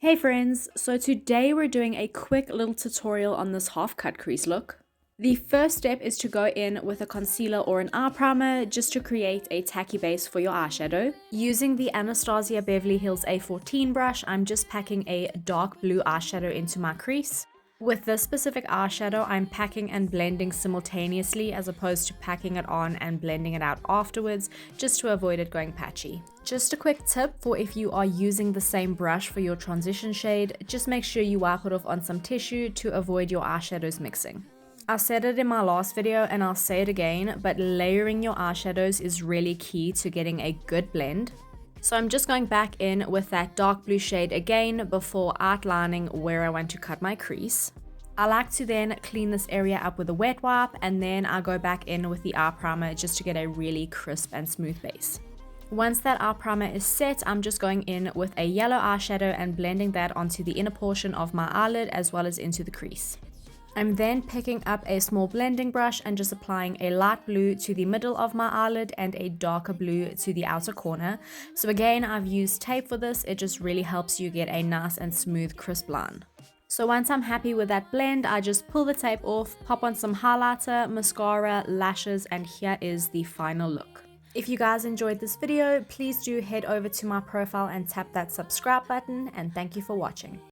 Hey friends, so today we're doing a quick little tutorial on this half cut crease look. The first step is to go in with a concealer or an eye primer just to create a tacky base for your eyeshadow. Using the Anastasia Beverly A14 brush, I'm just packing a dark blue eyeshadow into my crease. With this specific eyeshadow, I'm packing and blending simultaneously as opposed to packing it on and blending it out afterwards, just to avoid it going patchy. Just a quick tip for if you are using the same brush for your transition shade, just make sure you wipe it off on some tissue to avoid your eyeshadows mixing. I said it in my last video and I'll say it again, but layering your eyeshadows is really key to getting a good blend. So I'm just going back in with that dark blue shade again before outlining where I want to cut my crease. I like to then clean this area up with a wet wipe, and then I go back in with the eye primer just to get a really crisp and smooth base. Once that eye primer is set, I'm just going in with a yellow eyeshadow and blending that onto the inner portion of my eyelid as well as into the crease. I'm then picking up a small blending brush and just applying a light blue to the middle of my eyelid and a darker blue to the outer corner. So again, I've used tape for this. It just really helps you get a nice and smooth crisp line. So once I'm happy with that blend, I just pull the tape off, pop on some highlighter, mascara, lashes, and here is the final look. If you guys enjoyed this video, please do head over to my profile and tap that subscribe button, and thank you for watching.